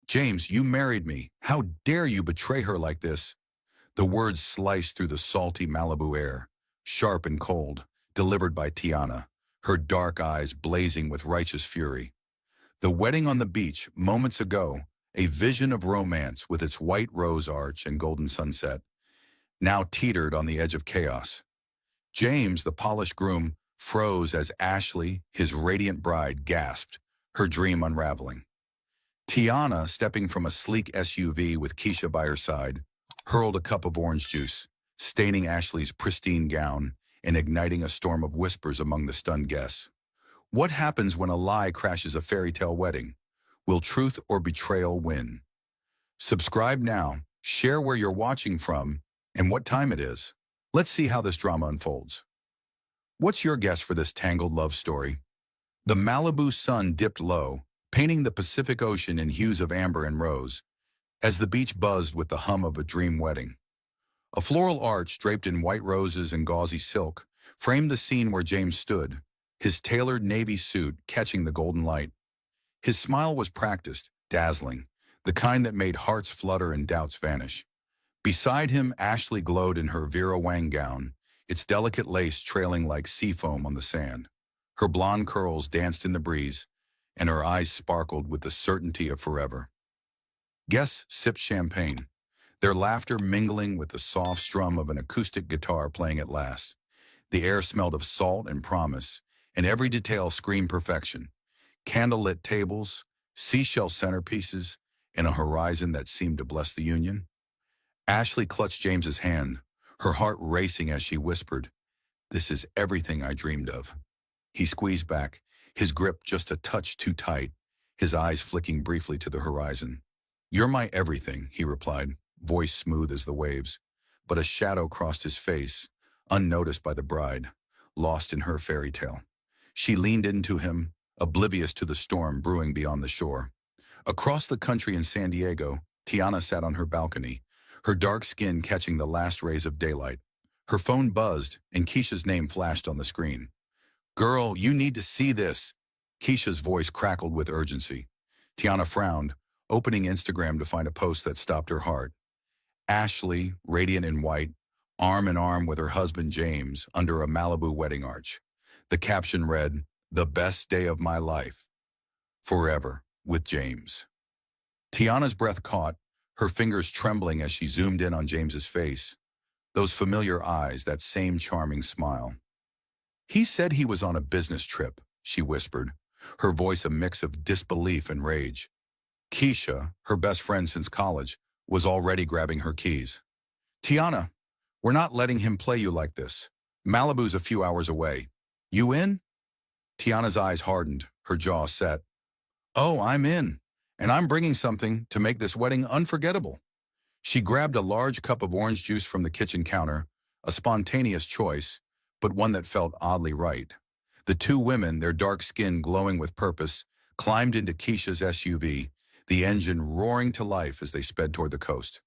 James, you married me. How dare you betray her like this? The words sliced through the salty Malibu air, sharp and cold, delivered by Tiana, her dark eyes blazing with righteous fury. The wedding on the beach, moments ago, a vision of romance with its white rose arch and golden sunset, now teetered on the edge of chaos. James, the polished groom, froze as Ashley, his radiant bride, gasped, her dream unraveling. Tiana, stepping from a sleek SUV with Keisha by her side, hurled a cup of orange juice, staining Ashley's pristine gown and igniting a storm of whispers among the stunned guests. What happens when a lie crashes a fairy tale wedding? Will truth or betrayal win? Subscribe now, share where you're watching from, and what time it is. Let's see how this drama unfolds. What's your guess for this tangled love story? The Malibu sun dipped low, painting the Pacific Ocean in hues of amber and rose, as the beach buzzed with the hum of a dream wedding. A floral arch draped in white roses and gauzy silk framed the scene where James stood, his tailored navy suit catching the golden light. His smile was practiced, dazzling, the kind that made hearts flutter and doubts vanish. Beside him, Ashley glowed in her Vera Wang gown, its delicate lace trailing like sea foam on the sand. Her blonde curls danced in the breeze, and her eyes sparkled with the certainty of forever. Guests sipped champagne, their laughter mingling with the soft strum of an acoustic guitar playing at last. The air smelled of salt and promise, and every detail screamed perfection. Candlelit tables, seashell centerpieces, and a horizon that seemed to bless the union. Ashley clutched James's hand, her heart racing as she whispered, "This is everything I dreamed of." He squeezed back, his grip just a touch too tight, his eyes flicking briefly to the horizon. "You're my everything," he replied, voice smooth as the waves. But a shadow crossed his face, unnoticed by the bride, lost in her fairy tale. She leaned into him, oblivious to the storm brewing beyond the shore. Across the country in San Diego, Tiana sat on her balcony, her dark skin catching the last rays of daylight. Her phone buzzed, and Keisha's name flashed on the screen. "Girl, you need to see this." Keisha's voice crackled with urgency. Tiana frowned, opening Instagram to find a post that stopped her heart. Ashley, radiant in white, arm in arm with her husband James under a Malibu wedding arch. The caption read, "The best day of my life. Forever, with James." Tiana's breath caught, her fingers trembling as she zoomed in on James's face. Those familiar eyes, that same charming smile. "He said he was on a business trip," she whispered, her voice a mix of disbelief and rage. Keisha, her best friend since college, was already grabbing her keys. "Tiana, we're not letting him play you like this. Malibu's a few hours away. You in?" Tiana's eyes hardened, her jaw set. "Oh, I'm in, and I'm bringing something to make this wedding unforgettable." She grabbed a large cup of orange juice from the kitchen counter, a spontaneous choice, but one that felt oddly right. The two women, their dark skin glowing with purpose, climbed into Keisha's SUV, the engine roaring to life as they sped toward the coast.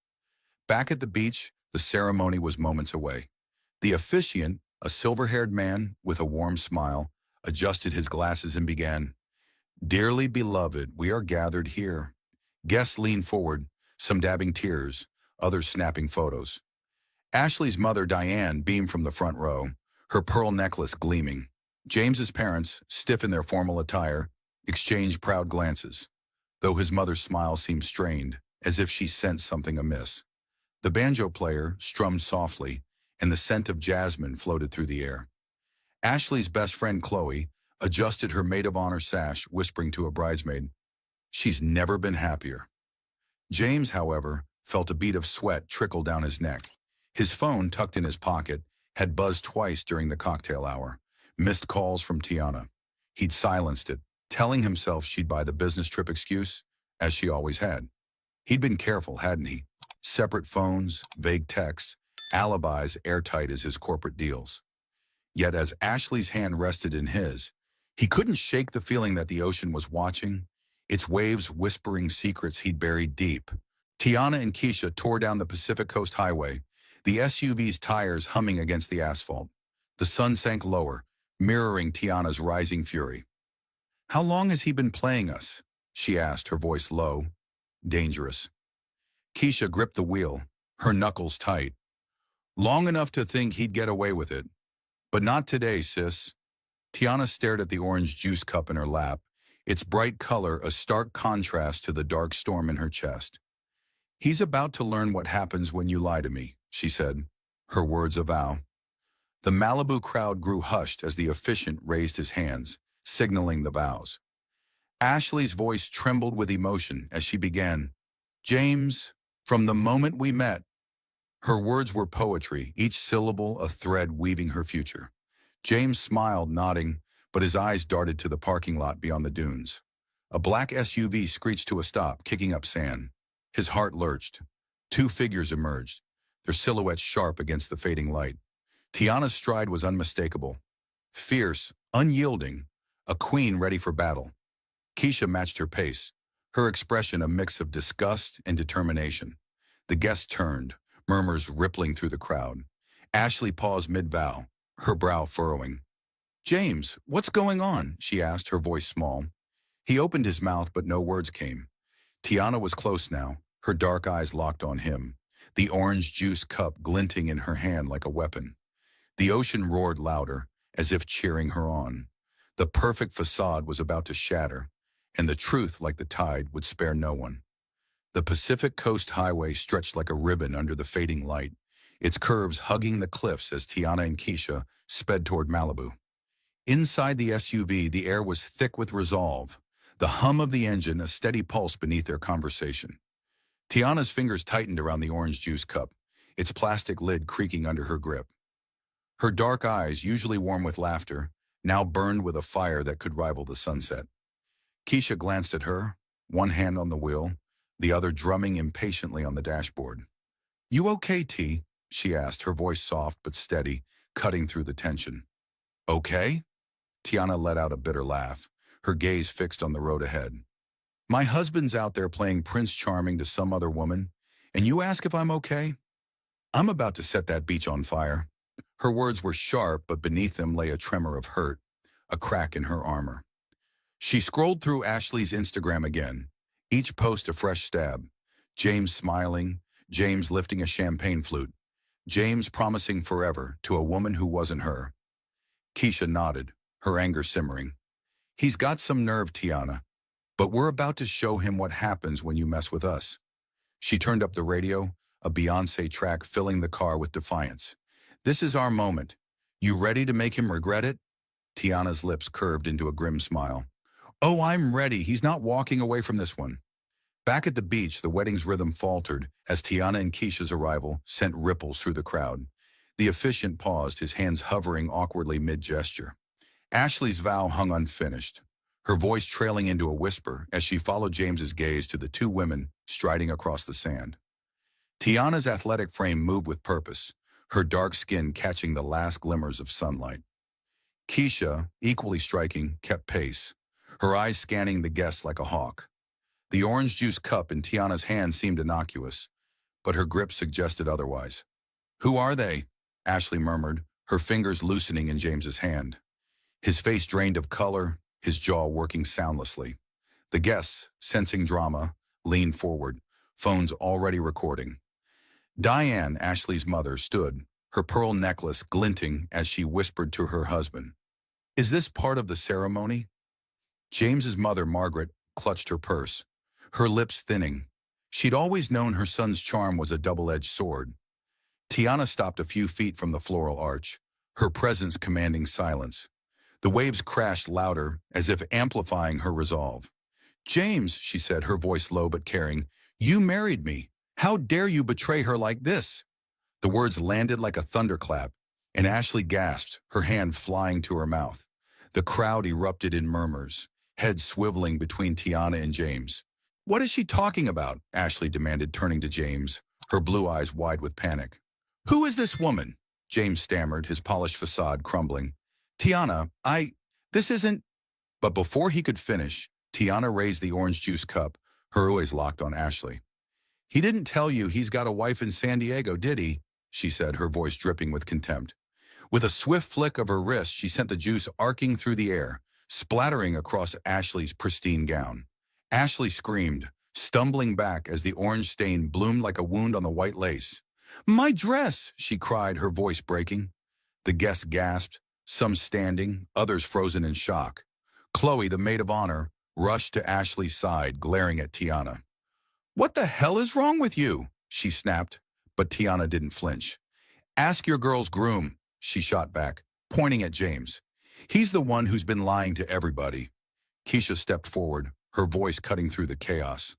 Back at the beach, the ceremony was moments away. The officiant, a silver-haired man with a warm smile, adjusted his glasses and began, "Dearly beloved, we are gathered here." Guests leaned forward, some dabbing tears, others snapping photos. Ashley's mother, Diane, beamed from the front row, her pearl necklace gleaming. James's parents, stiff in their formal attire, exchanged proud glances, though his mother's smile seemed strained, as if she sensed something amiss. The banjo player strummed softly, and the scent of jasmine floated through the air. Ashley's best friend, Chloe, adjusted her maid of honor sash, whispering to a bridesmaid, "She's never been happier." James, however, felt a bead of sweat trickle down his neck. His phone, tucked in his pocket, had buzzed twice during the cocktail hour, missed calls from Tiana. He'd silenced it, telling himself she'd buy the business trip excuse, as she always had. He'd been careful, hadn't he? Separate phones, vague texts, alibis airtight as his corporate deals. Yet as Ashley's hand rested in his, he couldn't shake the feeling that the ocean was watching, its waves whispering secrets he'd buried deep. Tiana and Keisha tore down the Pacific Coast Highway, the SUV's tires humming against the asphalt. The sun sank lower, mirroring Tiana's rising fury. "How long has he been playing us?" she asked, her voice low. dangerous. Keisha gripped the wheel, her knuckles tight. Long enough to think he'd get away with it. But not today, sis. Tiana stared at the orange juice cup in her lap, its bright color a stark contrast to the dark storm in her chest. He's about to learn what happens when you lie to me, she said, her words a vow. The Malibu crowd grew hushed as the officiant raised his hands, signaling the vows. Ashley's voice trembled with emotion as she began, James, from the moment we met. Her words were poetry, each syllable a thread weaving her future. James smiled, nodding, but his eyes darted to the parking lot beyond the dunes. A black SUV screeched to a stop, kicking up sand. His heart lurched. Two figures emerged, their silhouettes sharp against the fading light. Tiana's stride was unmistakable. Fierce, unyielding, a queen ready for battle. Keisha matched her pace, her expression a mix of disgust and determination. The guests turned, murmurs rippling through the crowd. Ashley paused mid-vow, her brow furrowing. James, what's going on? She asked, her voice small. He opened his mouth, but no words came. Tiana was close now, her dark eyes locked on him, the orange juice cup glinting in her hand like a weapon. The ocean roared louder, as if cheering her on. The perfect facade was about to shatter, and the truth, like the tide, would spare no one. The Pacific Coast Highway stretched like a ribbon under the fading light, its curves hugging the cliffs as Tiana and Keisha sped toward Malibu. Inside the SUV, the air was thick with resolve, the hum of the engine a steady pulse beneath their conversation. Tiana's fingers tightened around the orange juice cup, its plastic lid creaking under her grip. Her dark eyes, usually warm with laughter, now burned with a fire that could rival the sunset. Keisha glanced at her, one hand on the wheel, the other drumming impatiently on the dashboard. You okay, T? She asked, her voice soft but steady, cutting through the tension. Okay? Tiana let out a bitter laugh, her gaze fixed on the road ahead. My husband's out there playing Prince Charming to some other woman, and you ask if I'm okay? I'm about to set that beach on fire. Her words were sharp, but beneath them lay a tremor of hurt, a crack in her armor. She scrolled through Ashley's Instagram again, each post a fresh stab. James smiling, James lifting a champagne flute, James promising forever to a woman who wasn't her. Keisha nodded, her anger simmering. He's got some nerve, Tiana, but we're about to show him what happens when you mess with us. She turned up the radio, a Beyoncé track filling the car with defiance. This is our moment. You ready to make him regret it? Tiana's lips curved into a grim smile. Oh, I'm ready. He's not walking away from this one. Back at the beach, the wedding's rhythm faltered as Tiana and Keisha's arrival sent ripples through the crowd. The officiant paused, his hands hovering awkwardly mid-gesture. Ashley's vow hung unfinished, her voice trailing into a whisper as she followed James's gaze to the two women striding across the sand. Tiana's athletic frame moved with purpose, her dark skin catching the last glimmers of sunlight. Keisha, equally striking, kept pace, her eyes scanning the guests like a hawk. The orange juice cup in Tiana's hand seemed innocuous, but her grip suggested otherwise. Who are they? Ashley murmured, her fingers loosening in James's hand. His face drained of color, his jaw working soundlessly. The guests, sensing drama, leaned forward, phones already recording. Diane, Ashley's mother, stood, her pearl necklace glinting as she whispered to her husband. Is this part of the ceremony? James's mother, Margaret, clutched her purse, her lips thinning. She'd always known her son's charm was a double-edged sword. Tiana stopped a few feet from the floral arch, her presence commanding silence. The waves crashed louder, as if amplifying her resolve. James, she said, her voice low but caring, you married me. How dare you betray her like this? The words landed like a thunderclap, and Ashley gasped, her hand flying to her mouth. The crowd erupted in murmurs, heads swiveling between Tiana and James. What is she talking about? Ashley demanded, turning to James, her blue eyes wide with panic. Who is this woman? James stammered, his polished facade crumbling. Tiana, this isn't... But before he could finish, Tiana raised the orange juice cup, her eyes locked on Ashley. He didn't tell you he's got a wife in San Diego, did he? She said, her voice dripping with contempt. With a swift flick of her wrist, she sent the juice arcing through the air, splattering across Ashley's pristine gown. Ashley screamed, stumbling back as the orange stain bloomed like a wound on the white lace. "My dress!" she cried, her voice breaking. The guests gasped, some standing, others frozen in shock. Chloe, the maid of honor, rushed to Ashley's side, glaring at Tiana. "What the hell is wrong with you?" she snapped, but Tiana didn't flinch. "Ask your girl's groom," she shot back, pointing at James. "He's the one who's been lying to everybody." Keisha stepped forward, her voice cutting through the chaos.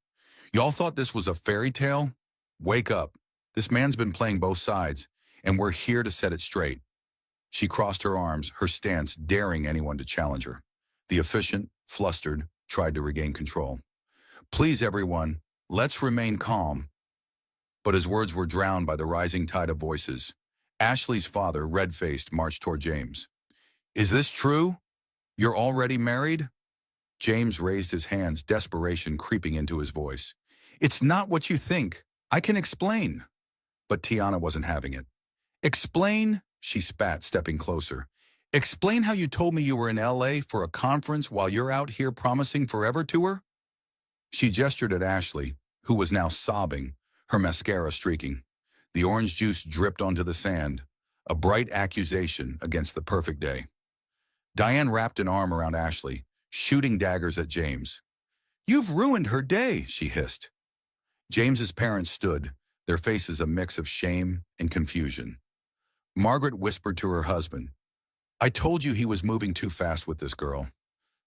"Y'all thought this was a fairy tale? Wake up. This man's been playing both sides, and we're here to set it straight." She crossed her arms, her stance daring anyone to challenge her. The officiant, flustered, tried to regain control. "Please, everyone, let's remain calm." But his words were drowned by the rising tide of voices. Ashley's father, red-faced, marched toward James. "Is this true? You're already married?" James raised his hands, desperation creeping into his voice. "It's not what you think. I can explain." But Tiana wasn't having it. "Explain?" she spat, stepping closer. "Explain how you told me you were in LA for a conference while you're out here promising forever to her?" She gestured at Ashley, who was now sobbing, her mascara streaking. The orange juice dripped onto the sand, a bright accusation against the perfect day. Diane wrapped an arm around Ashley, shooting daggers at James. "You've ruined her day," she hissed. James's parents stood, their faces a mix of shame and confusion. Margaret whispered to her husband, "I told you he was moving too fast with this girl."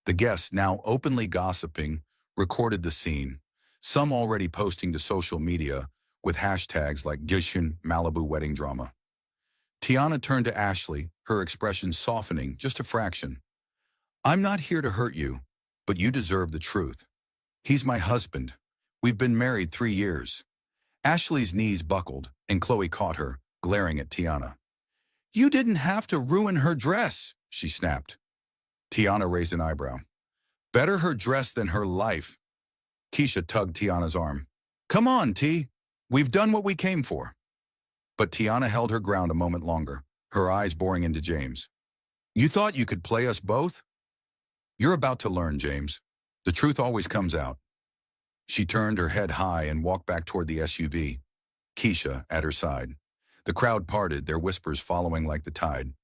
The guests, now openly gossiping, recorded the scene, some already posting to social media with hashtags like Gishin Malibu wedding drama. Tiana turned to Ashley, her expression softening just a fraction. "I'm not here to hurt you, but you deserve the truth. He's my husband. We've been married 3 years." Ashley's knees buckled, and Chloe caught her, glaring at Tiana. "You didn't have to ruin her dress," she snapped. Tiana raised an eyebrow. "Better her dress than her life." Keisha tugged Tiana's arm. "Come on, T. We've done what we came for." But Tiana held her ground a moment longer, her eyes boring into James. "You thought you could play us both? You're about to learn, James. The truth always comes out." She turned her head high and walked back toward the SUV, Keisha at her side. The crowd parted, their whispers following like the tide.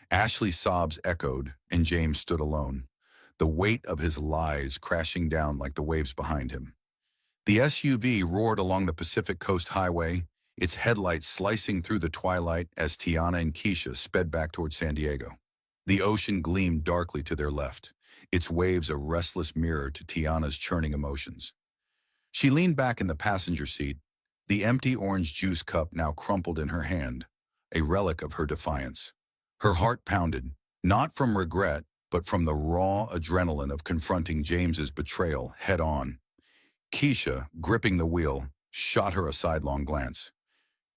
Ashley's sobs echoed, and James stood alone, the weight of his lies crashing down like the waves behind him. The SUV roared along the Pacific Coast Highway, its headlights slicing through the twilight as Tiana and Keisha sped back toward San Diego. The ocean gleamed darkly to their left, its waves a restless mirror to Tiana's churning emotions. She leaned back in the passenger seat, the empty orange juice cup now crumpled in her hand, a relic of her defiance. Her heart pounded, not from regret, but from the raw adrenaline of confronting James's betrayal head-on. Keisha, gripping the wheel, shot her a sidelong glance.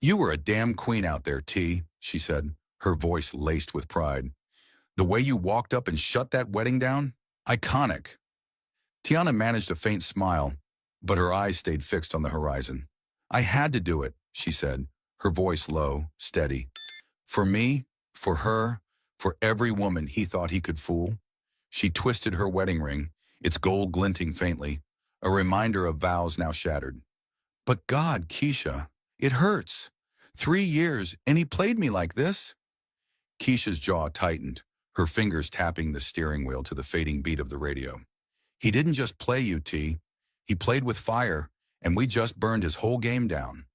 "You were a damn queen out there, T," she said, her voice laced with pride. "The way you walked up and shut that wedding down? Iconic." Tiana managed a faint smile, but her eyes stayed fixed on the horizon. "I had to do it," she said, her voice low, steady. "For me, for her, for every woman he thought he could fool." She twisted her wedding ring, its gold glinting faintly, a reminder of vows now shattered. "But God, Keisha, it hurts. 3 years, and he played me like this?" Keisha's jaw tightened, her fingers tapping the steering wheel to the fading beat of the radio. "He didn't just play you, T. He played with fire, and we just burned his whole game down."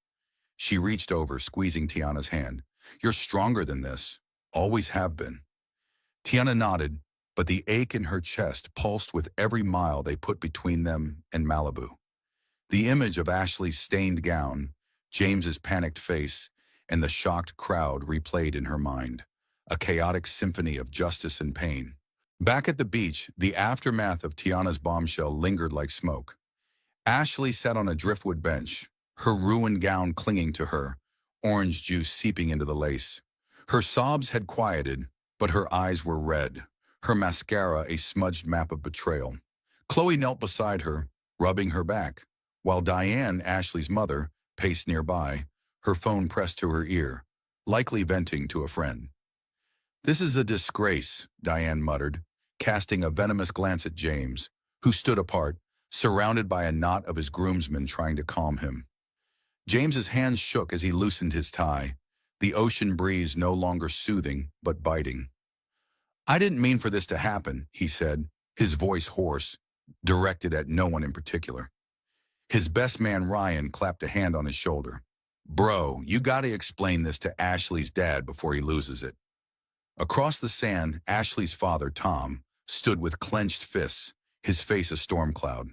She reached over, squeezing Tiana's hand. "You're stronger than this. Always have been." Tiana nodded, but the ache in her chest pulsed with every mile they put between them and Malibu. The image of Ashley's stained gown, James's panicked face, and the shocked crowd replayed in her mind, a chaotic symphony of justice and pain. Back at the beach, the aftermath of Tiana's bombshell lingered like smoke. Ashley sat on a driftwood bench, her ruined gown clinging to her, orange juice seeping into the lace. Her sobs had quieted, but her eyes were red, her mascara a smudged map of betrayal. Chloe knelt beside her, rubbing her back, while Diane, Ashley's mother, paced nearby, her phone pressed to her ear, likely venting to a friend. "This is a disgrace," Diane muttered, casting a venomous glance at James, who stood apart, surrounded by a knot of his groomsmen trying to calm him. James's hands shook as he loosened his tie, the ocean breeze no longer soothing but biting. "I didn't mean for this to happen," he said, his voice hoarse, directed at no one in particular. His best man Ryan clapped a hand on his shoulder. "Bro, you gotta explain this to Ashley's dad before he loses it." Across the sand, Ashley's father, Tom, stood with clenched fists, his face a storm cloud.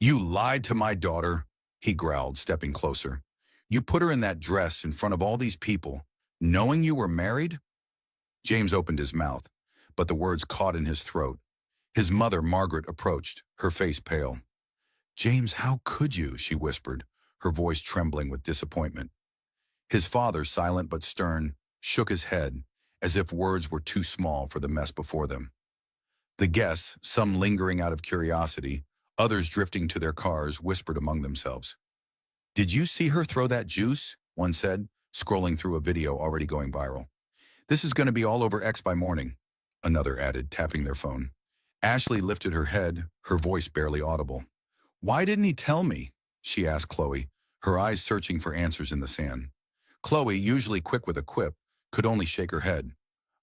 "You lied to my daughter," he growled, stepping closer. "You put her in that dress in front of all these people, knowing you were married?" James opened his mouth, but the words caught in his throat. His mother, Margaret, approached, her face pale. "James, how could you?" she whispered, her voice trembling with disappointment. His father, silent but stern, shook his head, as if words were too small for the mess before them. The guests, some lingering out of curiosity, others drifting to their cars, whispered among themselves. "Did you see her throw that juice?" one said, scrolling through a video already going viral. "This is going to be all over X by morning," another added, tapping their phone. Ashley lifted her head, her voice barely audible. "Why didn't he tell me?" she asked Chloe, her eyes searching for answers in the sand. Chloe, usually quick with a quip, could only shake her head.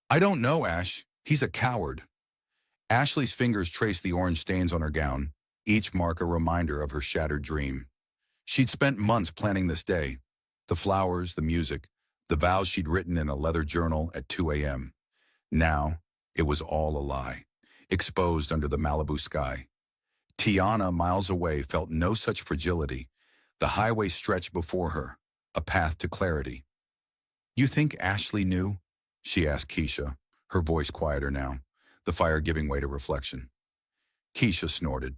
"I don't know, Ash. He's a coward." Ashley's fingers traced the orange stains on her gown, each mark a reminder of her shattered dream. She'd spent months planning this day. The flowers, the music, the vows she'd written in a leather journal at 2 a.m. Now, it was all a lie, exposed under the Malibu sky. Tiana, miles away, felt no such fragility. The highway stretched before her, a path to clarity. "You think Ashley knew?" she asked Keisha, her voice quieter now, the fire giving way to reflection. Keisha snorted.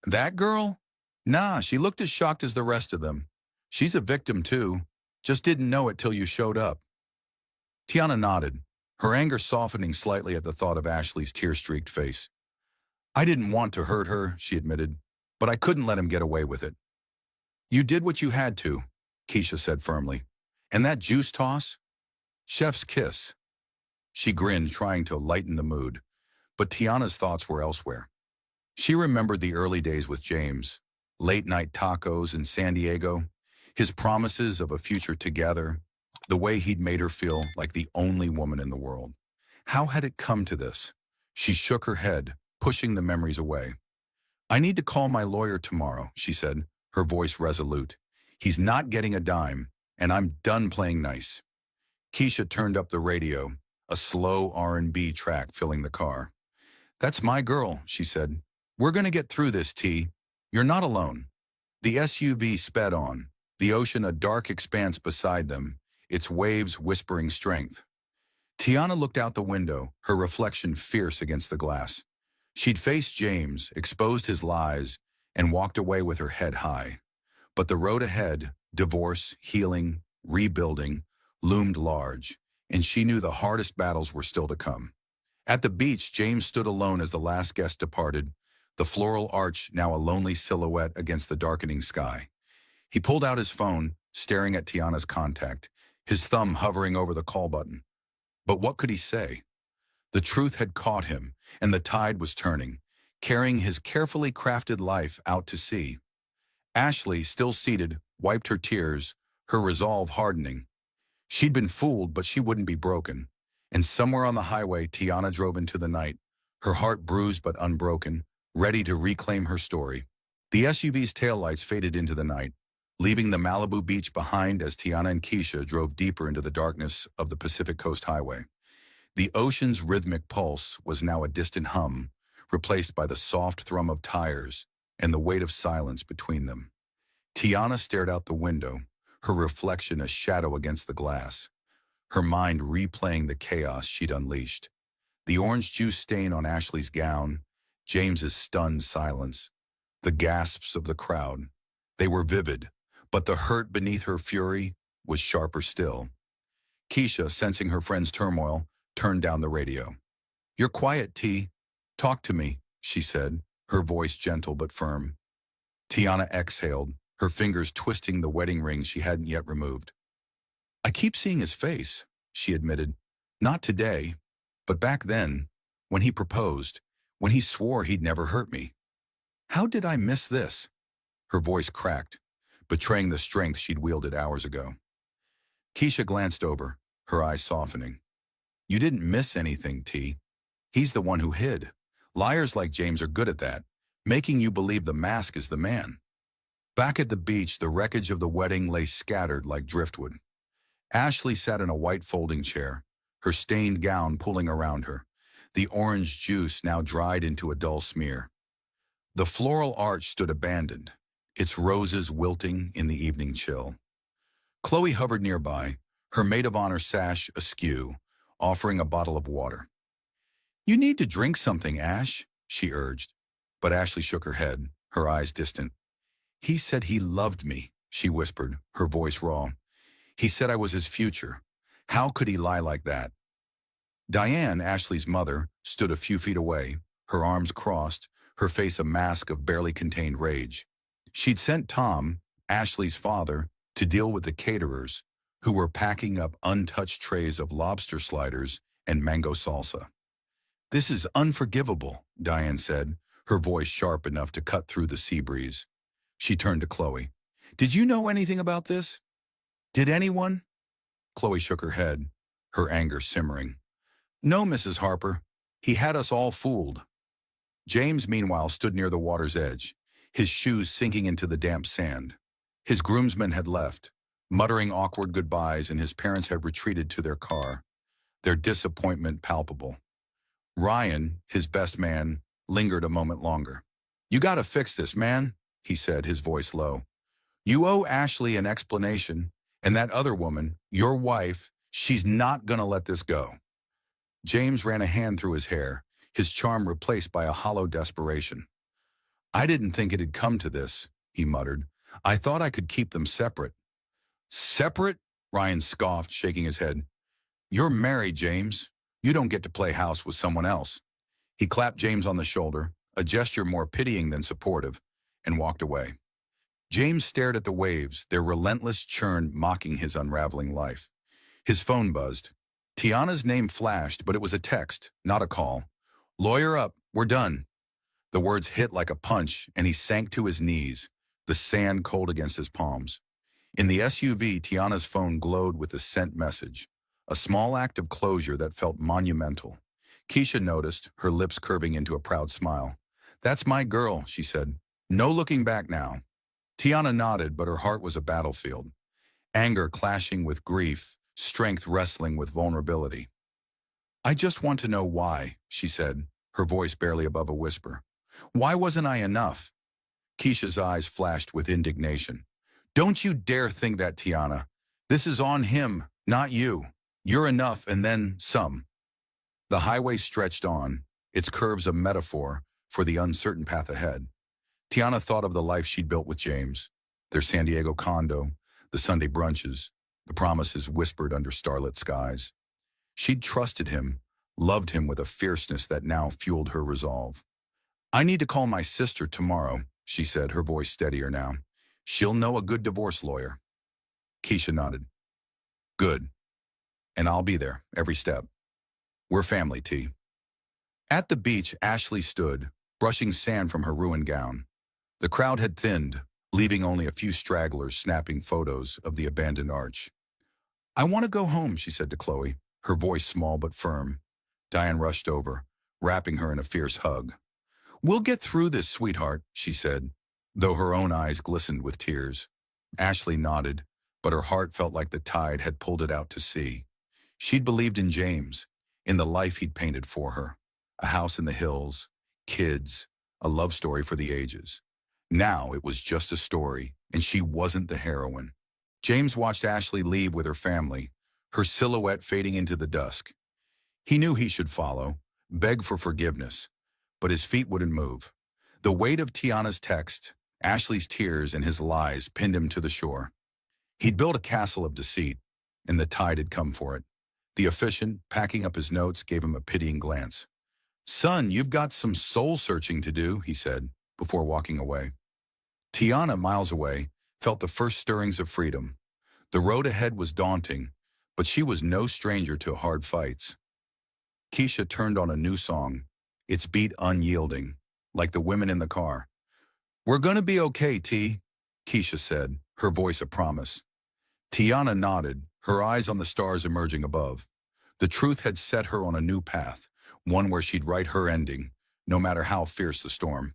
"That girl? Nah, she looked as shocked as the rest of them. She's a victim too, just didn't know it till you showed up." Tiana nodded, her anger softening slightly at the thought of Ashley's tear-streaked face. "I didn't want to hurt her," she admitted, "but I couldn't let him get away with it." "You did what you had to," Keisha said firmly. "And that juice toss? Chef's kiss." She grinned, trying to lighten the mood, but Tiana's thoughts were elsewhere. She remembered the early days with James, late-night tacos in San Diego, his promises of a future together, the way he'd made her feel like the only woman in the world. How had it come to this? She shook her head, pushing the memories away. "I need to call my lawyer tomorrow," she said, her voice resolute. "He's not getting a dime, and I'm done playing nice." Keisha turned up the radio, a slow R&B track filling the car. "That's my girl," she said. "We're going to get through this, T. You're not alone." The SUV sped on, the ocean a dark expanse beside them, its waves whispering strength. Tiana looked out the window, her reflection fierce against the glass. She'd faced James, exposed his lies, and walked away with her head high. But the road ahead, divorce, healing, rebuilding, loomed large, and she knew the hardest battles were still to come. At the beach, James stood alone as the last guest departed, the floral arch now a lonely silhouette against the darkening sky. He pulled out his phone, staring at Tiana's contact, his thumb hovering over the call button. But what could he say? The truth had caught him, and the tide was turning, carrying his carefully crafted life out to sea. Ashley, still seated, wiped her tears, her resolve hardening. She'd been fooled, but she wouldn't be broken. And somewhere on the highway, Tiana drove into the night, her heart bruised but unbroken, ready to reclaim her story. The SUV's taillights faded into the night, leaving the Malibu beach behind as Tiana and Keisha drove deeper into the darkness of the Pacific Coast Highway. The ocean's rhythmic pulse was now a distant hum, replaced by the soft thrum of tires and the weight of silence between them. Tiana stared out the window, her reflection a shadow against the glass, her mind replaying the chaos she'd unleashed. The orange juice stain on Ashley's gown, James's stunned silence, the gasps of the crowd. They were vivid, but the hurt beneath her fury was sharper still. Keisha, sensing her friend's turmoil, turned down the radio. "You're quiet, T. Talk to me," she said, her voice gentle but firm. Tiana exhaled, her fingers twisting the wedding ring she hadn't yet removed. "I keep seeing his face," she admitted. "Not today, but back then, when he proposed, when he swore he'd never hurt me." How did I miss this? Her voice cracked, betraying the strength she'd wielded hours ago. Keisha glanced over, her eyes softening. You didn't miss anything, T. He's the one who hid. Liars like James are good at that, making you believe the mask is the man. Back at the beach, the wreckage of the wedding lay scattered like driftwood. Ashley sat in a white folding chair, her stained gown pulling around her, the orange juice now dried into a dull smear. The floral arch stood abandoned, its roses wilting in the evening chill. Chloe hovered nearby, her maid of honor sash askew, offering a bottle of water. You need to drink something, Ash, she urged. But Ashley shook her head, her eyes distant. He said he loved me, she whispered, her voice raw. He said I was his future. How could he lie like that? Diane, Ashley's mother, stood a few feet away, her arms crossed, her face a mask of barely contained rage. She'd sent Tom, Ashley's father, to deal with the caterers, who were packing up untouched trays of lobster sliders and mango salsa. This is unforgivable, Diane said, her voice sharp enough to cut through the sea breeze. She turned to Chloe. Did you know anything about this? Did anyone? Chloe shook her head, her anger simmering. No, Mrs. Harper. He had us all fooled. James, meanwhile, stood near the water's edge, his shoes sinking into the damp sand. His groomsmen had left, muttering awkward goodbyes, and his parents had retreated to their car, their disappointment palpable. Ryan, his best man, lingered a moment longer. You gotta fix this, man, he said, his voice low. You owe Ashley an explanation, and that other woman, your wife, she's not gonna let this go. James ran a hand through his hair, his charm replaced by a hollow desperation. I didn't think it'd come to this, he muttered. I thought I could keep them separate. Separate? Ryan scoffed, shaking his head. You're married, James. You don't get to play house with someone else. He clapped James on the shoulder, a gesture more pitying than supportive, and walked away. James stared at the waves, their relentless churn mocking his unraveling life. His phone buzzed. Tiana's name flashed, but it was a text, not a call. Lawyer up, we're done. The words hit like a punch, and he sank to his knees, the sand cold against his palms. In the SUV, Tiana's phone glowed with a sent message, a small act of closure that felt monumental. Keisha noticed, her lips curving into a proud smile. That's my girl, she said. No looking back now. Tiana nodded, but her heart was a battlefield. Anger clashing with grief, strength wrestling with vulnerability. I just want to know why, she said, her voice barely above a whisper. Why wasn't I enough? Keisha's eyes flashed with indignation. Don't you dare think that, Tiana. This is on him, not you. You're enough and then some. The highway stretched on, its curves a metaphor for the uncertain path ahead. Tiana thought of the life she'd built with James, their San Diego condo, the Sunday brunches, the promises whispered under starlit skies. She'd trusted him, loved him with a fierceness that now fueled her resolve. I need to call my sister tomorrow, she said, her voice steadier now. She'll know a good divorce lawyer. Keisha nodded. Good. And I'll be there, every step. We're family, T. At the beach, Ashley stood, brushing sand from her ruined gown. The crowd had thinned, leaving only a few stragglers snapping photos of the abandoned arch. I want to go home, she said to Chloe, her voice small but firm. Diane rushed over, wrapping her in a fierce hug. We'll get through this, sweetheart, she said, though her own eyes glistened with tears. Ashley nodded, but her heart felt like the tide had pulled it out to sea. She'd believed in James, in the life he'd painted for her. A house in the hills, kids, a love story for the ages. Now it was just a story, and she wasn't the heroine. James watched Ashley leave with her family, her silhouette fading into the dusk. He knew he should follow, beg for forgiveness, but his feet wouldn't move. The weight of Tiana's text, Ashley's tears, and his lies pinned him to the shore. He'd built a castle of deceit, and the tide had come for it. The officiant, packing up his notes, gave him a pitying glance. Son, you've got some soul-searching to do, he said, before walking away. Tiana, miles away, felt the first stirrings of freedom. The road ahead was daunting, but she was no stranger to hard fights. Keisha turned on a new song, its beat unyielding, like the women in the car. "We're gonna be okay, T," Keisha said, her voice a promise. Tiana nodded, her eyes on the stars emerging above. The truth had set her on a new path, one where she'd write her ending, no matter how fierce the storm.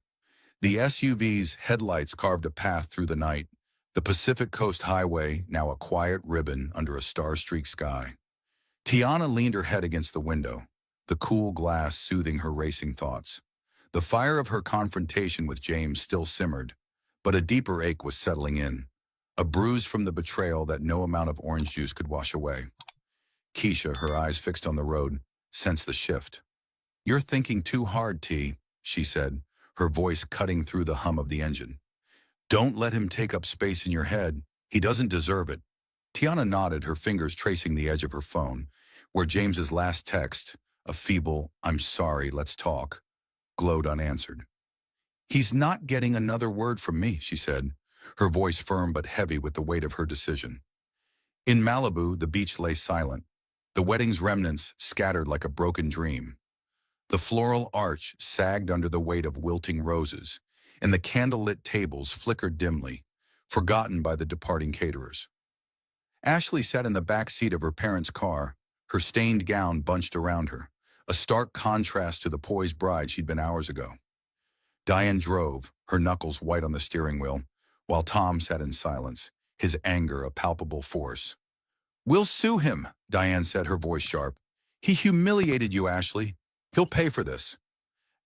The SUV's headlights carved a path through the night, the Pacific Coast Highway now a quiet ribbon under a star-streaked sky. Tiana leaned her head against the window, the cool glass soothing her racing thoughts. The fire of her confrontation with James still simmered, but a deeper ache was settling in, a bruise from the betrayal that no amount of orange juice could wash away. Keisha, her eyes fixed on the road, sensed the shift. "You're thinking too hard, T," she said, her voice cutting through the hum of the engine. "Don't let him take up space in your head. He doesn't deserve it." Tiana nodded, her fingers tracing the edge of her phone, where James's last text, a feeble, "I'm sorry, let's talk," glowed unanswered. "He's not getting another word from me," she said, her voice firm but heavy with the weight of her decision. In Malibu, the beach lay silent, the wedding's remnants scattered like a broken dream. The floral arch sagged under the weight of wilting roses, and the candlelit tables flickered dimly, forgotten by the departing caterers. Ashley sat in the back seat of her parents' car, her stained gown bunched around her, a stark contrast to the poised bride she'd been hours ago. Diane drove, her knuckles white on the steering wheel, while Tom sat in silence, his anger a palpable force. "We'll sue him," Diane said, her voice sharp. "He humiliated you, Ashley. He'll pay for this."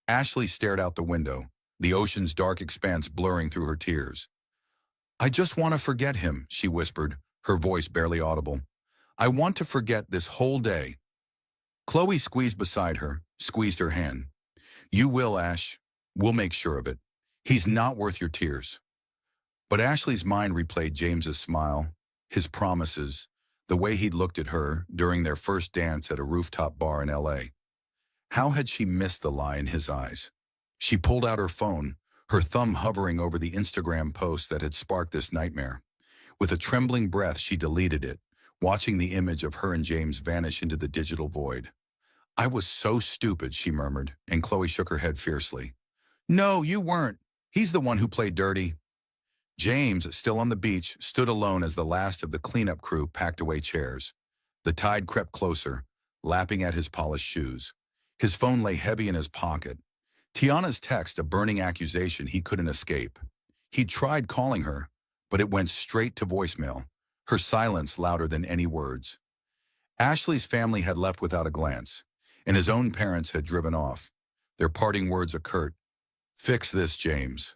Ashley stared out the window, the ocean's dark expanse blurring through her tears. "I just want to forget him," she whispered, her voice barely audible. "I want to forget this whole day." Chloe squeezed beside her, squeezed her hand. "You will, Ash. We'll make sure of it. He's not worth your tears." But Ashley's mind replayed James's smile, his promises, the way he'd looked at her during their first dance at a rooftop bar in L.A. How had she missed the lie in his eyes? She pulled out her phone, her thumb hovering over the Instagram post that had sparked this nightmare. With a trembling breath, she deleted it, watching the image of her and James vanish into the digital void. "I was so stupid," she murmured, and Chloe shook her head fiercely. "No, you weren't. He's the one who played dirty." James, still on the beach, stood alone as the last of the cleanup crew packed away chairs. The tide crept closer, lapping at his polished shoes. His phone lay heavy in his pocket. Tiana's text, a burning accusation he couldn't escape. He'd tried calling her, but it went straight to voicemail, her silence louder than any words. Ashley's family had left without a glance, and his own parents had driven off, their parting words a curt, "Fix this, James."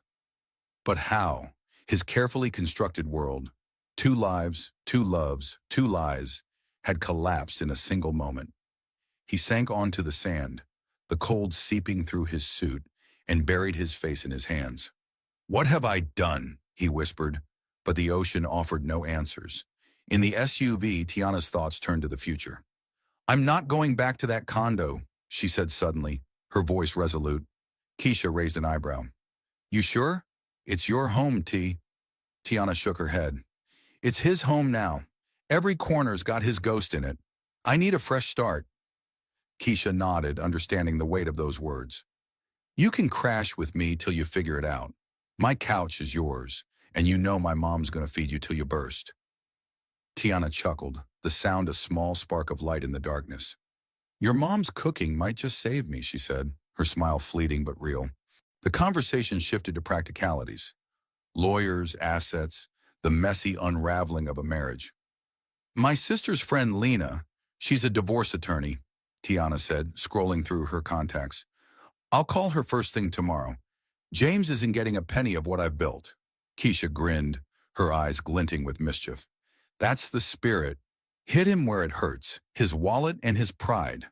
But how? His carefully constructed world, 2 lives, 2 loves, 2 lies, had collapsed in a single moment. He sank onto the sand, the cold seeping through his suit, and buried his face in his hands. "What have I done?" he whispered, but the ocean offered no answers. In the SUV, Tiana's thoughts turned to the future. "I'm not going back to that condo," she said suddenly, her voice resolute. Keisha raised an eyebrow. "You sure? It's your home, T." Tiana shook her head. "It's his home now. Every corner's got his ghost in it. I need a fresh start." Keisha nodded, understanding the weight of those words. "You can crash with me till you figure it out. My couch is yours, and you know my mom's gonna feed you till you burst." Tiana chuckled, the sound a small spark of light in the darkness. "Your mom's cooking might just save me," she said, her smile fleeting but real. The conversation shifted to practicalities. Lawyers, assets, the messy unraveling of a marriage. "My sister's friend Lena, she's a divorce attorney," Tiana said, scrolling through her contacts. "I'll call her first thing tomorrow. James isn't getting a penny of what I've built." Keisha grinned, her eyes glinting with mischief. "That's the spirit. Hit him where it hurts, his wallet and his pride."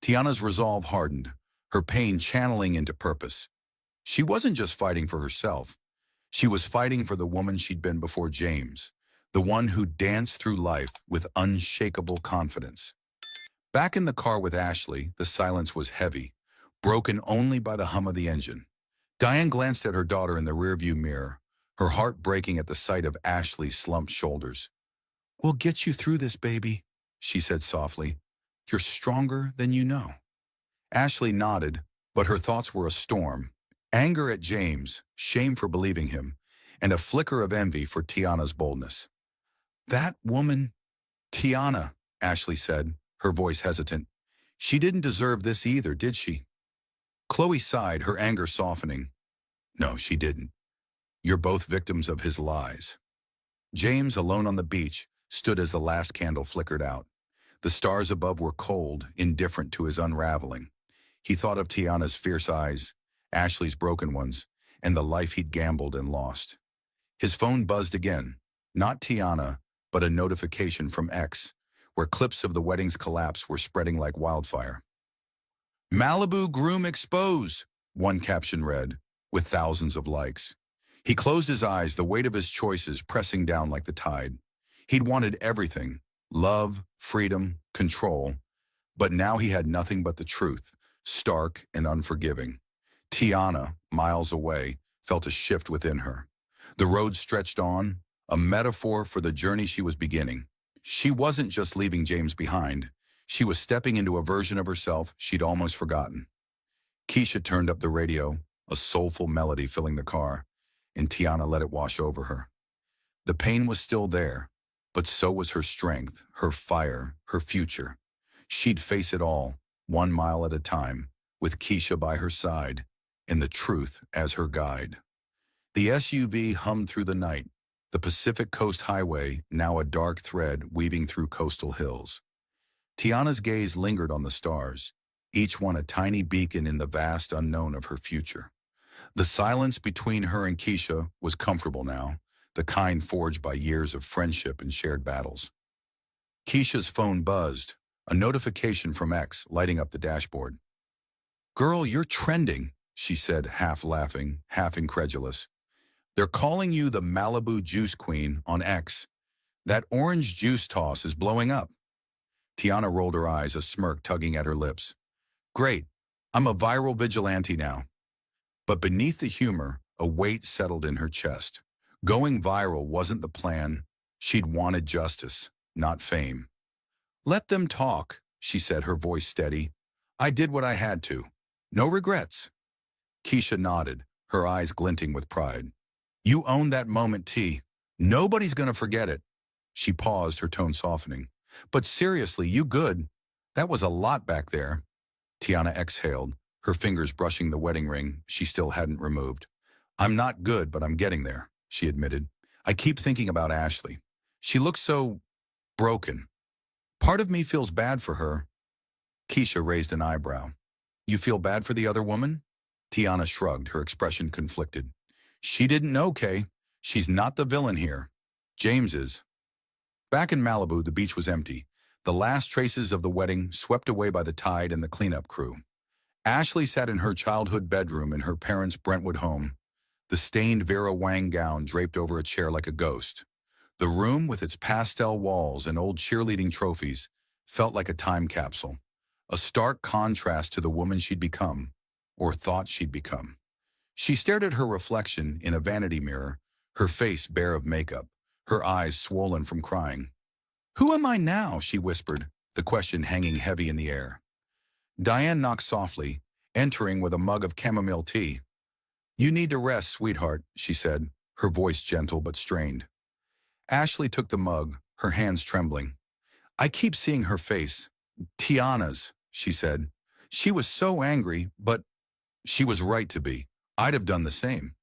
Tiana's resolve hardened, her pain channeling into purpose. She wasn't just fighting for herself. She was fighting for the woman she'd been before James, the one who danced through life with unshakable confidence. Back in the car with Ashley, the silence was heavy, broken only by the hum of the engine. Diane glanced at her daughter in the rearview mirror, her heart breaking at the sight of Ashley's slumped shoulders. "We'll get you through this, baby," she said softly. "You're stronger than you know." Ashley nodded, but her thoughts were a storm, Anger at James, shame for believing him, and a flicker of envy for Tiana's boldness. That woman, Tiana, Ashley said, her voice hesitant. She didn't deserve this either, did she? Chloe sighed, her anger softening. No, she didn't. You're both victims of his lies. James, alone on the beach, stood as the last candle flickered out. The stars above were cold, indifferent to his unraveling. He thought of Tiana's fierce eyes, Ashley's broken ones, and the life he'd gambled and lost. His phone buzzed again. Not Tiana, but a notification from X, where clips of the wedding's collapse were spreading like wildfire. Malibu groom expose, one caption read, with thousands of likes. He closed his eyes, the weight of his choices pressing down like the tide. He'd wanted everything, love, freedom, control, but now he had nothing but the truth, stark and unforgiving. Tiana, miles away, felt a shift within her. The road stretched on, a metaphor for the journey she was beginning. She wasn't just leaving James behind. She was stepping into a version of herself she'd almost forgotten. Keisha turned up the radio, a soulful melody filling the car, and Tiana let it wash over her. The pain was still there, but so was her strength, her fire, her future. She'd face it all, 1 mile at a time, with Keisha by her side, and the truth as her guide. The SUV hummed through the night, the Pacific Coast Highway now a dark thread weaving through coastal hills. Tiana's gaze lingered on the stars, each one a tiny beacon in the vast unknown of her future. The silence between her and Keisha was comfortable now, the kind forged by years of friendship and shared battles. Keisha's phone buzzed, a notification from X lighting up the dashboard. "Girl, you're trending," she said, half laughing, half incredulous. "They're calling you the Malibu Juice Queen on X. That orange juice toss is blowing up." Tiana rolled her eyes, a smirk tugging at her lips. "Great, I'm a viral vigilante now." But beneath the humor, a weight settled in her chest. Going viral wasn't the plan. She'd wanted justice, not fame. "Let them talk," she said, her voice steady. "I did what I had to. No regrets." Keisha nodded, her eyes glinting with pride. "You owned that moment, T. Nobody's gonna forget it." She paused, her tone softening. "But seriously, you good. That was a lot back there." Tiana exhaled, her fingers brushing the wedding ring she still hadn't removed. "I'm not good, but I'm getting there," she admitted. "I keep thinking about Ashley. She looks so broken. Part of me feels bad for her." Keisha raised an eyebrow. "You feel bad for the other woman?" Tiana shrugged, her expression conflicted. "She didn't know, Kay. She's not the villain here. James is." Back in Malibu, the beach was empty, the last traces of the wedding swept away by the tide and the cleanup crew. Ashley sat in her childhood bedroom in her parents' Brentwood home, the stained Vera Wang gown draped over a chair like a ghost. The room, with its pastel walls and old cheerleading trophies, felt like a time capsule, a stark contrast to the woman she'd become, or thought she'd become. She stared at her reflection in a vanity mirror, her face bare of makeup, her eyes swollen from crying. "Who am I now?" she whispered, the question hanging heavy in the air. Diane knocked softly, entering with a mug of chamomile tea. "You need to rest, sweetheart," she said, her voice gentle but strained. Ashley took the mug, her hands trembling. "I keep seeing her face. Tiana's," she said. "She was so angry, but she was right to be. I'd have done the same."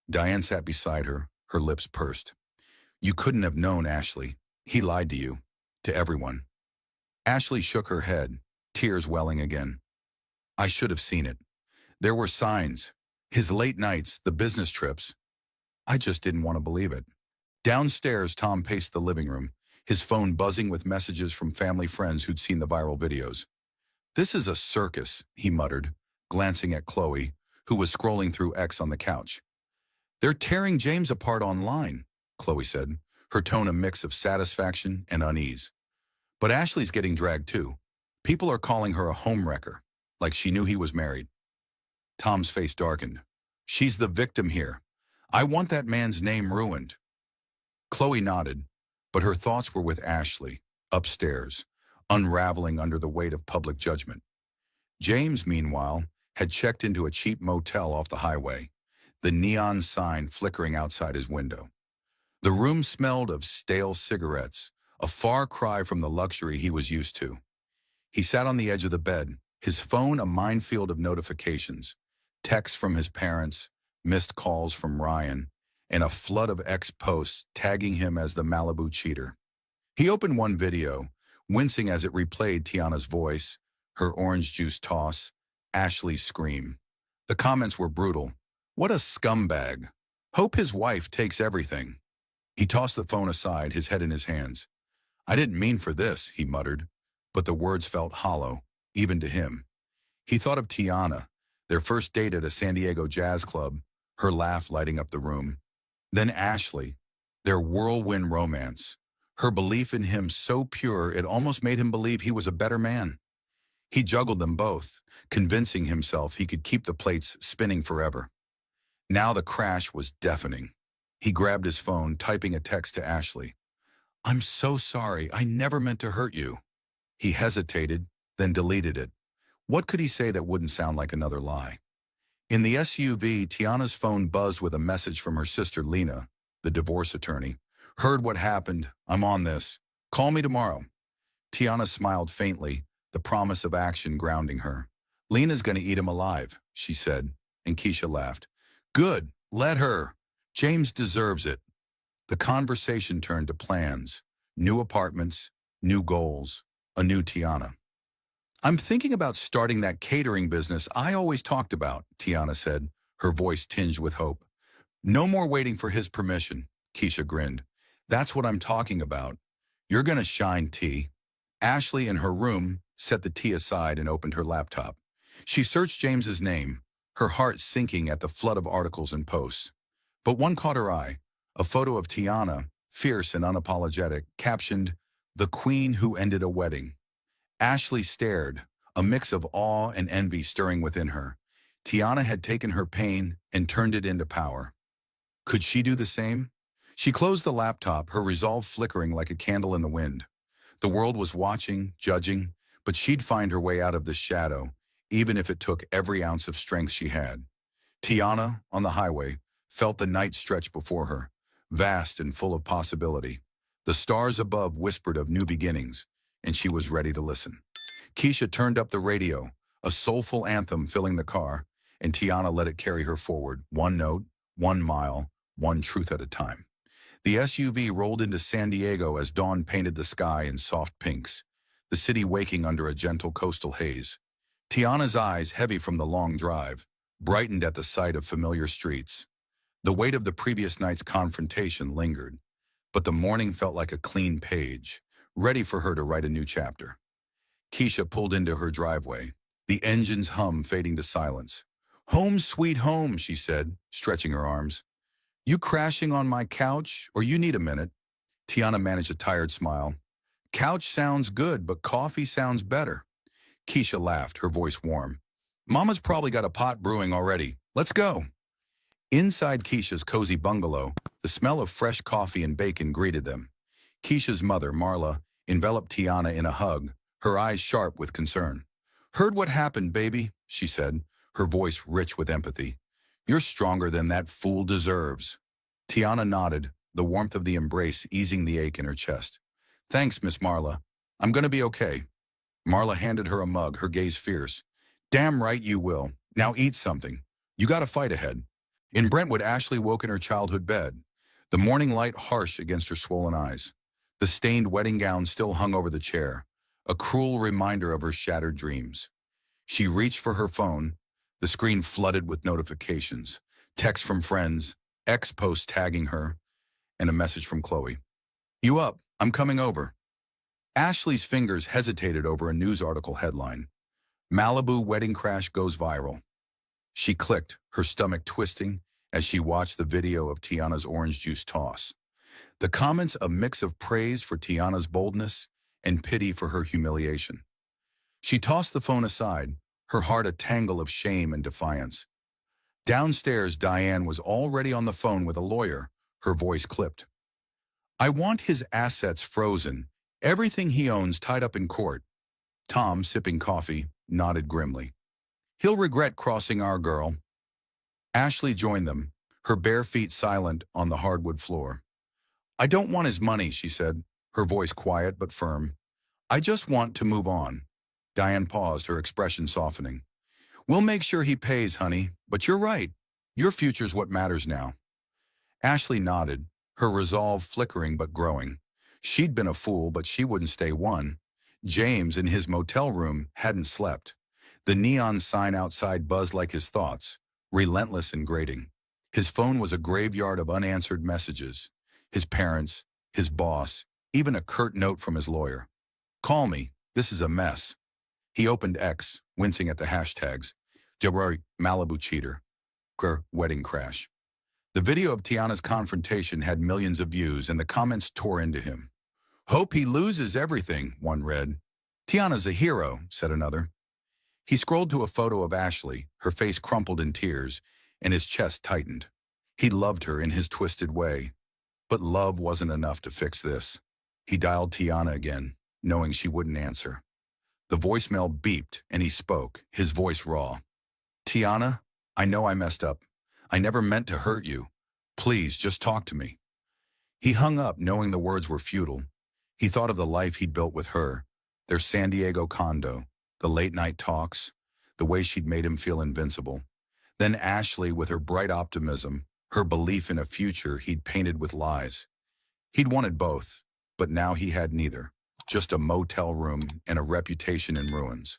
Diane sat beside her, her lips pursed. "You couldn't have known, Ashley. He lied to you. To everyone." Ashley shook her head, tears welling again. "I should have seen it. There were signs. His late nights, the business trips. I just didn't want to believe it." Downstairs, Tom paced the living room, his phone buzzing with messages from family friends who'd seen the viral videos. "This is a circus," he muttered, glancing at Chloe, who was scrolling through X on the couch. "They're tearing James apart online," Chloe said, her tone a mix of satisfaction and unease. "But Ashley's getting dragged too. People are calling her a homewrecker, like she knew he was married." Tom's face darkened. "She's the victim here. I want that man's name ruined." Chloe nodded, but her thoughts were with Ashley, upstairs, unraveling under the weight of public judgment. James, meanwhile, had checked into a cheap motel off the highway, the neon sign flickering outside his window. The room smelled of stale cigarettes, a far cry from the luxury he was used to. He sat on the edge of the bed, his phone a minefield of notifications, texts from his parents, missed calls from Ryan, and a flood of ex-posts tagging him as the Malibu cheater. He opened one video, wincing as it replayed Tiana's voice, her orange juice toss, Ashley's scream. The comments were brutal. What a scumbag. Hope his wife takes everything. He tossed the phone aside, his head in his hands. I didn't mean for this, he muttered, but the words felt hollow, even to him. He thought of Tiana, their first date at a San Diego jazz club, her laugh lighting up the room. Then Ashley, their whirlwind romance, her belief in him so pure it almost made him believe he was a better man. He juggled them both, convincing himself he could keep the plates spinning forever. Now the crash was deafening. He grabbed his phone, typing a text to Ashley. I'm so sorry, I never meant to hurt you. He hesitated, then deleted it. What could he say that wouldn't sound like another lie? In the SUV, Tiana's phone buzzed with a message from her sister Lena, the divorce attorney. Heard what happened. I'm on this. Call me tomorrow. Tiana smiled faintly, the promise of action grounding her. Lena's gonna eat him alive, she said, and Keisha laughed. Good, let her. James deserves it. The conversation turned to plans, new apartments, new goals, a new Tiana. I'm thinking about starting that catering business I always talked about, Tiana said, her voice tinged with hope. No more waiting for his permission, Keisha grinned. That's what I'm talking about. You're gonna shine, T. Ashley, in her room, set the tea aside and opened her laptop. She searched James's name, her heart sinking at the flood of articles and posts. But one caught her eye, a photo of Tiana, fierce and unapologetic, captioned, The Queen Who Ended a Wedding. Ashley stared, a mix of awe and envy stirring within her. Tiana had taken her pain and turned it into power. Could she do the same? She closed the laptop, her resolve flickering like a candle in the wind. The world was watching, judging, but she'd find her way out of this shadow, even if it took every ounce of strength she had. Tiana, on the highway, felt the night stretch before her, vast and full of possibility. The stars above whispered of new beginnings, and she was ready to listen. Keisha turned up the radio, a soulful anthem filling the car, and Tiana let it carry her forward, one note, 1 mile, one truth at a time. The SUV rolled into San Diego as dawn painted the sky in soft pinks, the city waking under a gentle coastal haze. Tiana's eyes, heavy from the long drive, brightened at the sight of familiar streets. The weight of the previous night's confrontation lingered, but the morning felt like a clean page, ready for her to write a new chapter. Keisha pulled into her driveway, the engine's hum fading to silence. Home sweet home, she said, stretching her arms. You crashing on my couch, or you need a minute? Tiana managed a tired smile. Couch sounds good, but coffee sounds better. Keisha laughed, her voice warm. Mama's probably got a pot brewing already. Let's go. Inside Keisha's cozy bungalow, the smell of fresh coffee and bacon greeted them. Keisha's mother, Marla, enveloped Tiana in a hug, her eyes sharp with concern. Heard what happened, baby, she said, her voice rich with empathy. You're stronger than that fool deserves. Tiana nodded, the warmth of the embrace easing the ache in her chest. Thanks, Miss Marla. I'm gonna be okay. Marla handed her a mug, her gaze fierce. Damn right you will. Now eat something. You got a fight ahead. In Brentwood, Ashley woke in her childhood bed, the morning light harsh against her swollen eyes. The stained wedding gown still hung over the chair, a cruel reminder of her shattered dreams. She reached for her phone, the screen flooded with notifications, texts from friends, ex-posts tagging her, and a message from Chloe. You up? I'm coming over. Ashley's fingers hesitated over a news article headline. Malibu wedding crash goes viral. She clicked, her stomach twisting, as she watched the video of Tiana's orange juice toss. The comments a mix of praise for Tiana's boldness and pity for her humiliation. She tossed the phone aside, her heart a tangle of shame and defiance. Downstairs, Diane was already on the phone with a lawyer, her voice clipped. I want his assets frozen, everything he owns tied up in court. Tom, sipping coffee, nodded grimly. He'll regret crossing our girl. Ashley joined them, her bare feet silent on the hardwood floor. I don't want his money, she said, her voice quiet but firm. I just want to move on. Diane paused, her expression softening. We'll make sure he pays, honey, but you're right. Your future's what matters now. Ashley nodded, her resolve flickering but growing. She'd been a fool, but she wouldn't stay one. James, in his motel room, hadn't slept. The neon sign outside buzzed like his thoughts, relentless and grating. His phone was a graveyard of unanswered messages. His parents, his boss, even a curt note from his lawyer. Call me, this is a mess. He opened X, wincing at the hashtags. Malibu cheater. Wedding crash. The video of Tiana's confrontation had millions of views and the comments tore into him. Hope he loses everything, one read. Tiana's a hero, said another. He scrolled to a photo of Ashley, her face crumpled in tears, and his chest tightened. He loved her in his twisted way. But love wasn't enough to fix this. He dialed Tiana again, knowing she wouldn't answer. The voicemail beeped, and he spoke, his voice raw. Tiana, I know I messed up. I never meant to hurt you. Please, just talk to me. He hung up, knowing the words were futile. He thought of the life he'd built with her, their San Diego condo, the late-night talks, the way she'd made him feel invincible. Then Ashley with her bright optimism, her belief in a future he'd painted with lies. He'd wanted both, but now he had neither. Just a motel room and a reputation in ruins.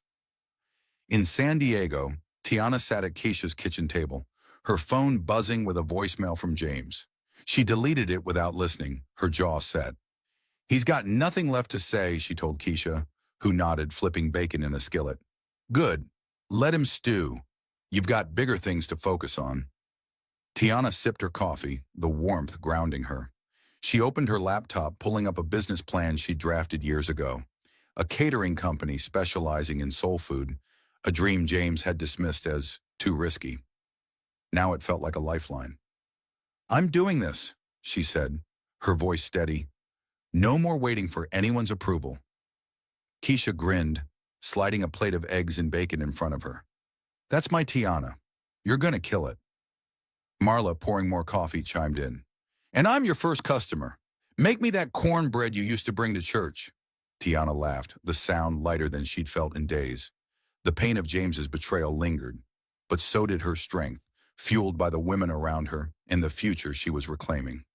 In San Diego, Tiana sat at Keisha's kitchen table, her phone buzzing with a voicemail from James. She deleted it without listening, her jaw set. He's got nothing left to say, she told Keisha, who nodded, flipping bacon in a skillet. Good. Let him stew. You've got bigger things to focus on. Tiana sipped her coffee, the warmth grounding her. She opened her laptop, pulling up a business plan she'd drafted years ago. A catering company specializing in soul food, a dream James had dismissed as too risky. Now it felt like a lifeline. I'm doing this, she said, her voice steady. No more waiting for anyone's approval. Keisha grinned, sliding a plate of eggs and bacon in front of her. That's my Tiana. You're gonna kill it. Marla, pouring more coffee, chimed in. And I'm your first customer. Make me that cornbread you used to bring to church. Tiana laughed, the sound lighter than she'd felt in days. The pain of James's betrayal lingered, but so did her strength, fueled by the women around her and the future she was reclaiming.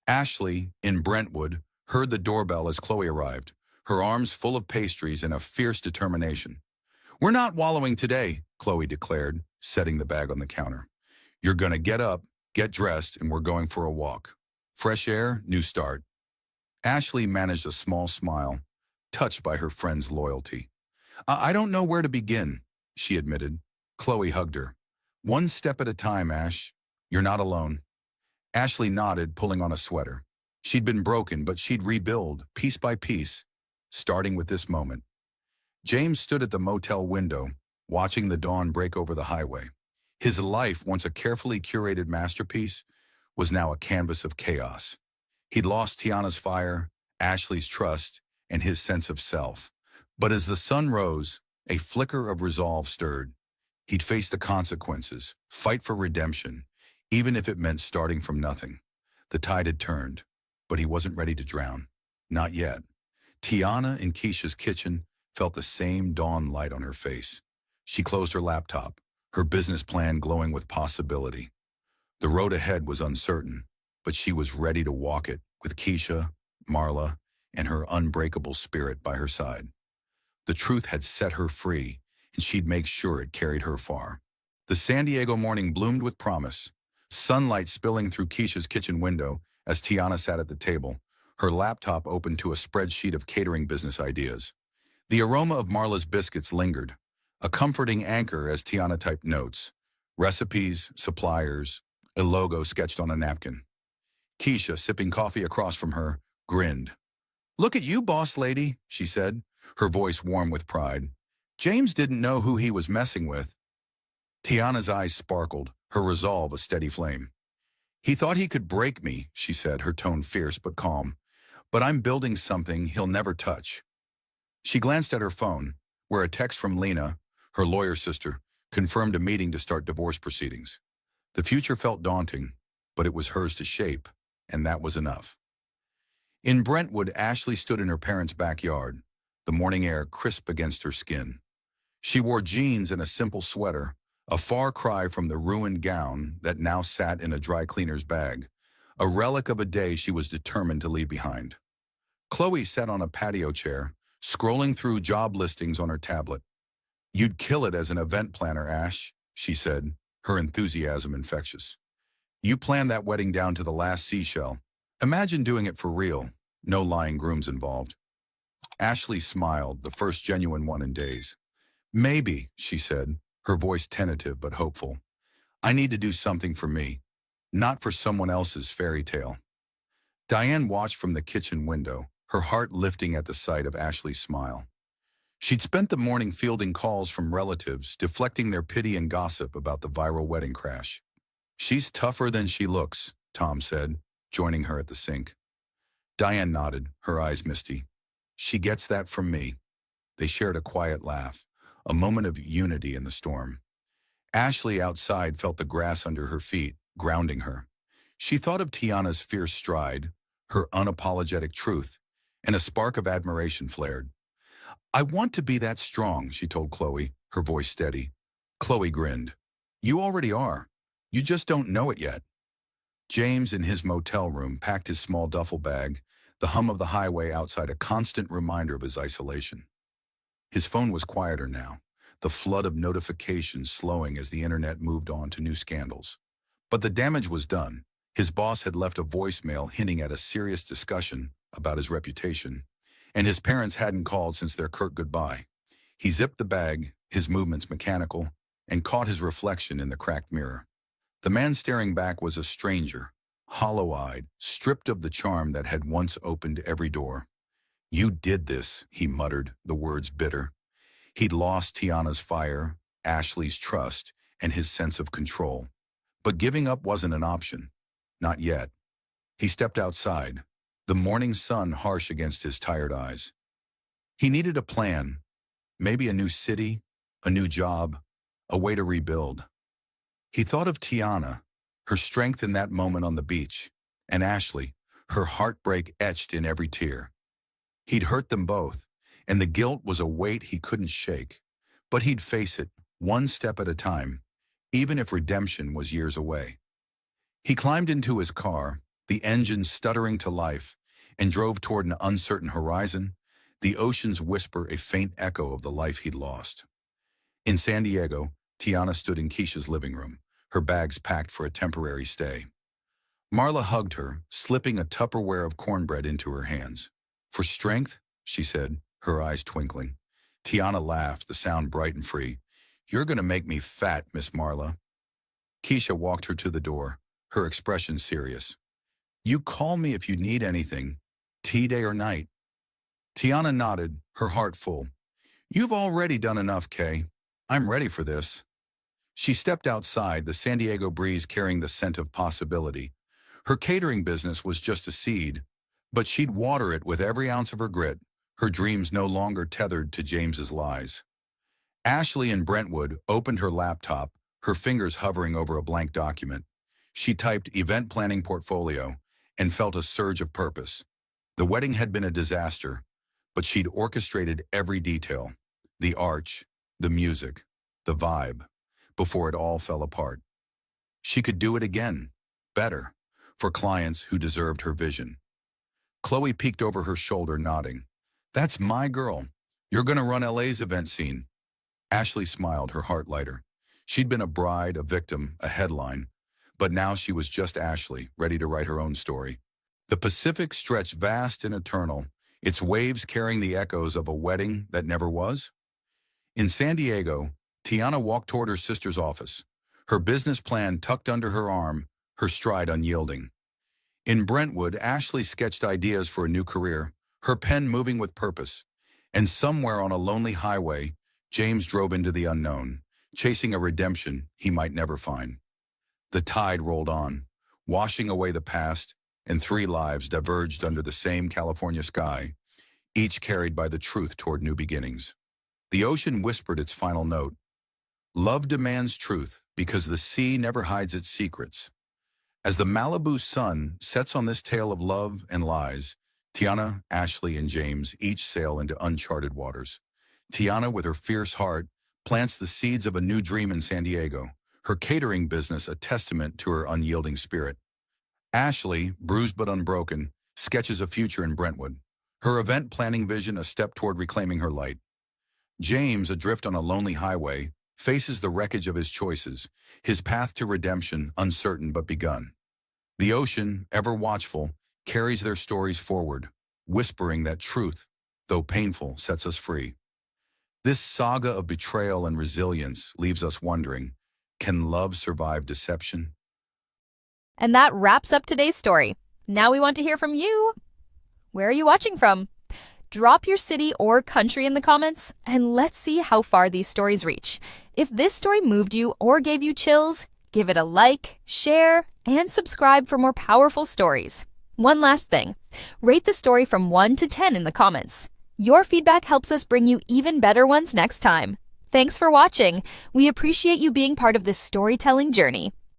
Ashley, in Brentwood, heard the doorbell as Chloe arrived, her arms full of pastries and a fierce determination. We're not wallowing today, Chloe declared, setting the bag on the counter. You're gonna get up, get dressed, and we're going for a walk. Fresh air, new start. Ashley managed a small smile, touched by her friend's loyalty. I don't know where to begin, she admitted. Chloe hugged her. One step at a time, Ash. You're not alone. Ashley nodded, pulling on a sweater. She'd been broken, but she'd rebuild, piece by piece, starting with this moment. James stood at the motel window, watching the dawn break over the highway. His life, once a carefully curated masterpiece, was now a canvas of chaos. He'd lost Tiana's fire, Ashley's trust, and his sense of self. But as the sun rose, a flicker of resolve stirred. He'd face the consequences, fight for redemption, even if it meant starting from nothing. The tide had turned, but he wasn't ready to drown. Not yet. Tiana in Keisha's kitchen felt the same dawn light on her face. She closed her laptop, her business plan glowing with possibility. The road ahead was uncertain, but she was ready to walk it with Keisha, Marla, and her unbreakable spirit by her side. The truth had set her free, and she'd make sure it carried her far. The San Diego morning bloomed with promise, sunlight spilling through Keisha's kitchen window as Tiana sat at the table, her laptop open to a spreadsheet of catering business ideas. The aroma of Marla's biscuits lingered, a comforting anchor as Tiana typed notes, recipes, suppliers, a logo sketched on a napkin. Keisha, sipping coffee across from her, grinned. Look at you, boss lady, she said, her voice warm with pride. James didn't know who he was messing with. Tiana's eyes sparkled, her resolve a steady flame. He thought he could break me, she said, her tone fierce but calm. But I'm building something he'll never touch. She glanced at her phone, where a text from Lena, her lawyer sister, confirmed a meeting to start divorce proceedings. The future felt daunting, but it was hers to shape, and that was enough. In Brentwood, Ashley stood in her parents' backyard, the morning air crisp against her skin. She wore jeans and a simple sweater, a far cry from the ruined gown that now sat in a dry cleaner's bag, a relic of a day she was determined to leave behind. Chloe sat on a patio chair, scrolling through job listings on her tablet. "You'd kill it as an event planner, Ash," she said, her enthusiasm infectious. "You planned that wedding down to the last seashell. Imagine doing it for real, no lying grooms involved." Ashley smiled, the first genuine one in days. "Maybe," she said, her voice tentative but hopeful. "I need to do something for me, not for someone else's fairy tale." Diane watched from the kitchen window, her heart lifting at the sight of Ashley's smile. She'd spent the morning fielding calls from relatives, deflecting their pity and gossip about the viral wedding crash. "She's tougher than she looks," Tom said, joining her at the sink. Diane nodded, her eyes misty. "She gets that from me." They shared a quiet laugh, a moment of unity in the storm. Ashley outside felt the grass under her feet, grounding her. She thought of Tiana's fierce stride, her unapologetic truth, and a spark of admiration flared. "I want to be that strong," she told Chloe, her voice steady. Chloe grinned. "You already are. You just don't know it yet." James, in his motel room, packed his small duffel bag, the hum of the highway outside a constant reminder of his isolation. His phone was quieter now, the flood of notifications slowing as the internet moved on to new scandals. But the damage was done. His boss had left a voicemail hinting at a serious discussion about his reputation, and his parents hadn't called since their curt goodbye. He zipped the bag, his movements mechanical, and caught his reflection in the cracked mirror. The man staring back was a stranger, hollow-eyed, stripped of the charm that had once opened every door. "You did this," he muttered, the words bitter. He'd lost Tiana's fire, Ashley's trust, and his sense of control. But giving up wasn't an option. Not yet. He stepped outside, the morning sun harsh against his tired eyes. He needed a plan, maybe a new city, a new job, a way to rebuild. He thought of Tiana, her strength in that moment on the beach, and Ashley, her heartbreak etched in every tear. He'd hurt them both, and the guilt was a weight he couldn't shake. But he'd face it, one step at a time, even if redemption was years away. He climbed into his car, the engine stuttering to life, and drove toward an uncertain horizon, the ocean's whisper a faint echo of the life he'd lost. In San Diego, Tiana stood in Keisha's living room, her bags packed for a temporary stay. Marla hugged her, slipping a Tupperware of cornbread into her hands. "For strength?" she said, her eyes twinkling. Tiana laughed, the sound bright and free. "You're going to make me fat, Miss Marla." Keisha walked her to the door, her expression serious. "You call me if you need anything, tea day or night." Tiana nodded, her heart full. "You've already done enough, Kay. I'm ready for this." She stepped outside, the San Diego breeze carrying the scent of possibility. Her catering business was just a seed, but she'd water it with every ounce of her grit, her dreams no longer tethered to James's lies. Ashley in Brentwood opened her laptop, her fingers hovering over a blank document. She typed "event planning portfolio" and felt a surge of purpose. The wedding had been a disaster, but she'd orchestrated every detail, the arch, the music, the vibe, before it all fell apart. She could do it again, better, for clients who deserved her vision. Chloe peeked over her shoulder, nodding. "That's my girl. You're going to run LA's event scene." Ashley smiled, her heart lighter. She'd been a bride, a victim, a headline, but now she was just Ashley, ready to write her own story. The Pacific stretched vast and eternal, its waves carrying the echoes of a wedding that never was. In San Diego, Tiana walked toward her sister's office, her business plan tucked under her arm, her stride unyielding. In Brentwood, Ashley sketched ideas for a new career, her pen moving with purpose. And somewhere on a lonely highway, James drove into the unknown, chasing a redemption he might never find. The tide rolled on, washing away the past, and three lives diverged under the same California sky, each carried by the truth toward new beginnings. The ocean whispered its final note. Love demands truth because the sea never hides its secrets. As the Malibu sun sets on this tale of love and lies, Tiana, Ashley, and James each sail into uncharted waters. Tiana, with her fierce heart, plants the seeds of a new dream in San Diego, her catering business a testament to her unyielding spirit. Ashley, bruised but unbroken, sketches a future in Brentwood, her event planning vision a step toward reclaiming her light. James, adrift on a lonely highway, faces the wreckage of his choices, his path to redemption uncertain but begun. The ocean, ever watchful, carries their stories forward, whispering that truth, though painful, sets us free. This saga of betrayal and resilience leaves us wondering, can love survive deception? And that wraps up today's story. Now we want to hear from you. Where are you watching from? Drop your city or country in the comments, and let's see how far these stories reach. If this story moved you or gave you chills, give it a like, share, and subscribe for more powerful stories. One last thing, rate the story from 1 to 10 in the comments. Your feedback helps us bring you even better ones next time. Thanks for watching. We appreciate you being part of this storytelling journey.